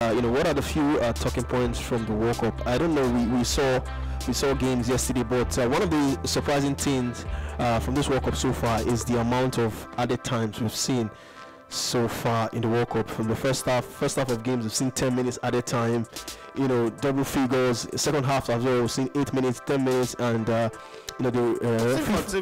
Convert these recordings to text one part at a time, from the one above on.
What are the few talking points from the World Cup? I don't know. We saw games yesterday, but one of the surprising things from this World Cup so far is the amount of added times we've seen so far in the World Cup. From the first half of games, we've seen 10 minutes added time. Double figures. Second half as well, we've seen 8 minutes, 10 minutes, and the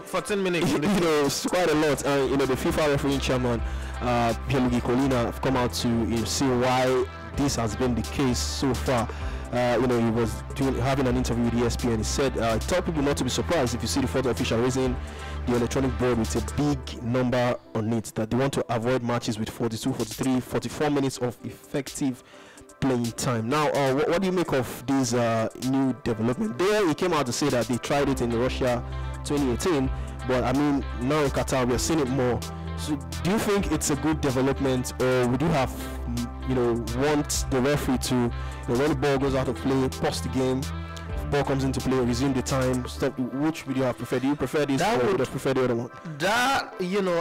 14 minutes. It's quite a lot. The FIFA refereeing chairman, Pierluigi Collina, have come out to see why this has been the case so far. He was having an interview with ESPN. He said, I tell people not to be surprised if you see the photo official raising the electronic board with a big number on it, that they want to avoid matches with 42, 43, 44 minutes of effective playing time. Now, what do you make of this new development? There, he came out to say that they tried it in Russia 2018, but I mean, now in Qatar, we are seeing it more. So, do you think it's a good development, or would you have, want the referee to, when the ball goes out of play, pause the game, if ball comes into play, resume the time, stop? Which would you have preferred? Do you prefer this, or would you prefer the other one? That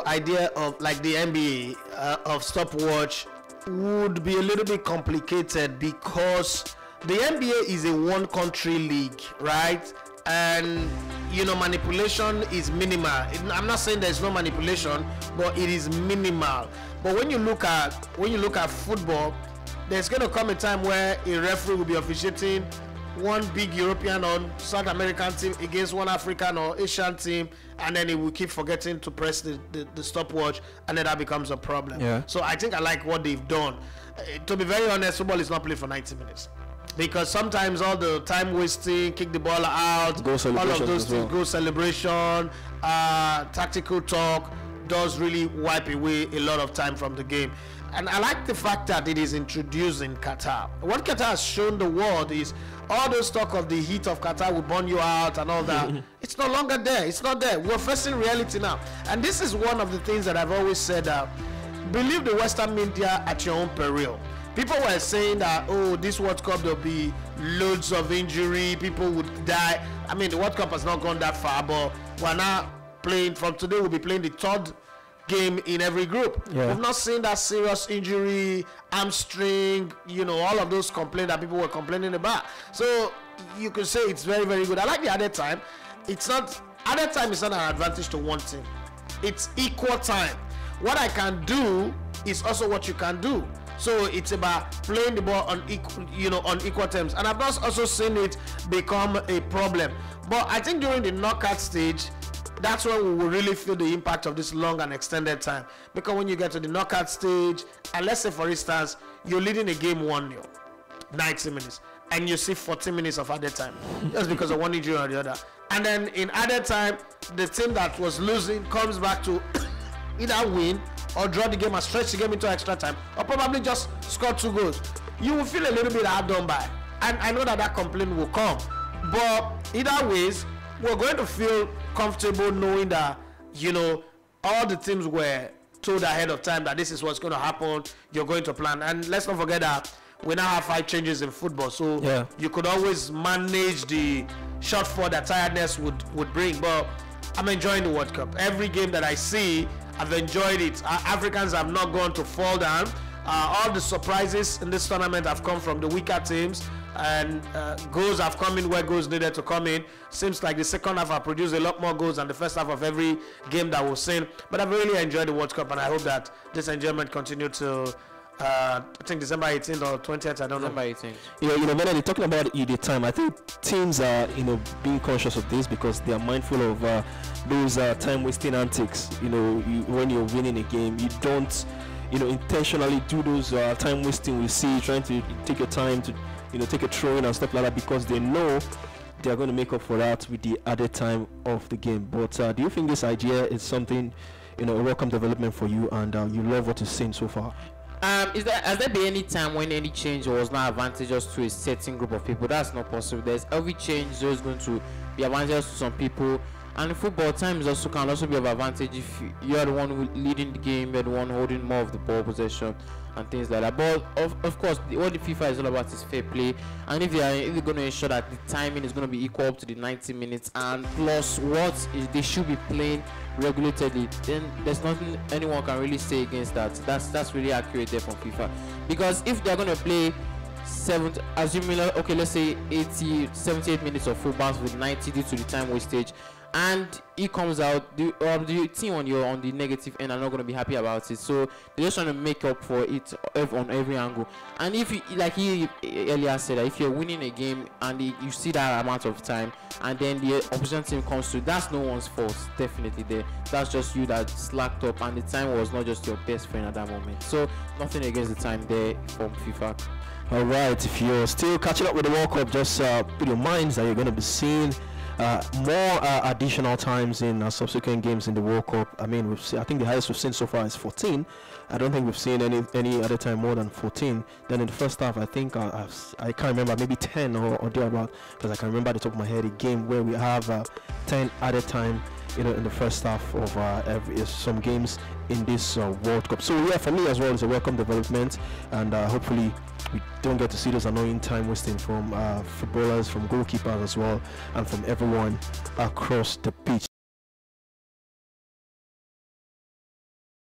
idea of like the NBA of stopwatch would be a little bit complicated, because the NBA is a one country league, right? And manipulation is minimal. I'm not saying there's no manipulation, but it is minimal. But when you look at football, there's going to come a time where a referee will be officiating one big European or South American team against one African or Asian team, and then he will keep forgetting to press the stopwatch, and then that becomes a problem. Yeah. So I think I like what they've done. To be very honest, football is not played for 90 minutes. Because sometimes all the time wasting, kick the ball out, all of those things, goal celebration, tactical talk, does really wipe away a lot of time from the game. And I like the fact that it is introduced in Qatar. What Qatar has shown the world is all those talk of the heat of Qatar will burn you out and all that. It's no longer there. It's not there. We're facing reality now. And this is one of the things that I've always said, believe the Western media at your own peril. People were saying that, this World Cup, there'll be loads of injury, people would die. I mean, the World Cup has not gone that far, but we're now playing, from today, we'll be playing the third game in every group. Yeah. We've not seen that serious injury, hamstring, all of those complaints that people were complaining about. So you could say it's very, very good. I like the added time. Added time is not an advantage to one team. It's equal time. What I can do is also what you can do. So it's about playing the ball on equal terms, and I've not also seen it become a problem. But I think during the knockout stage, that's when we will really feel the impact of this long and extended time. Because when you get to the knockout stage, and let's say for instance you're leading a game 1-0, 90 minutes, and you see 40 minutes of added time, just because of one injury or the other, and then in added time, the team that was losing comes back to either win or draw the game and stretch the game into extra time, or probably just score 2 goals. You will feel a little bit hard done by, and I know that complaint will come, but either ways, we're going to feel comfortable knowing that all the teams were told ahead of time that this is what's going to happen. You're going to plan, and let's not forget that we now have 5 changes in football, so you could always manage the shortfall that tiredness would bring. But I'm enjoying the World Cup. Every game that I see, I've enjoyed it. Africans have not gone to fall down. All the surprises in this tournament have come from the weaker teams, and goals have come in where goals needed to come in. Seems like the second half have produced a lot more goals than the first half of every game that we've seen. But I've really enjoyed the World Cup, and I hope that this enjoyment continues to I think December 18th or 20th, I don't know. December 18th. When they're talking about the time, I think teams are, being conscious of this because they are mindful of those time-wasting antics. When you're winning a game, you don't, intentionally do those time-wasting. We see trying to take your time to, take a throw in and stuff like that, because they know they are going to make up for that with the added time of the game. But do you think this idea is something, a welcome development for you, and you love what you've seen so far? Has there been any time when any change was not advantageous to a certain group of people? That's not possible. There's every change is always going to be advantageous to some people, and in football, time is can also be of advantage if you are the one leading the game, you're the one holding more of the ball possession, and things like that. But of course, what the FIFA is all about is fair play, and if they're going to ensure that the timing is going to be equal up to the 90 minutes, and plus what they should be playing regularly, then there's nothing anyone can really say against that. That's really accurate there from FIFA, because if they're going to play assuming okay, let's say 78 minutes of football with 90 due to the time wastage, and it comes out, the team on the negative end are not going to be happy about it, so they're just trying to make up for it on every angle. And if you, like he earlier said, that if you're winning a game and you see that amount of time and then the opposition team comes through, that's no one's fault, definitely there. That's just you that slacked up, and the time was not just your best friend at that moment. So nothing against the time there from FIFA. All right, if you're still catching up with the World Cup, just put your minds that you're going to be seeing more additional times in subsequent games in the World Cup. I mean, I think the highest we've seen so far is 14. I don't think we've seen any other time more than 14. Then in the first half, I think I can't remember, maybe 10 or thereabout, because I can remember at the top of my head a game where we have 10 at a time, you know, in the first half of some games in this World Cup. So yeah, for me as well, it's a welcome development, and hopefully we don't get to see those annoying time wasting from footballers, from goalkeepers as well, and from everyone across the pitch.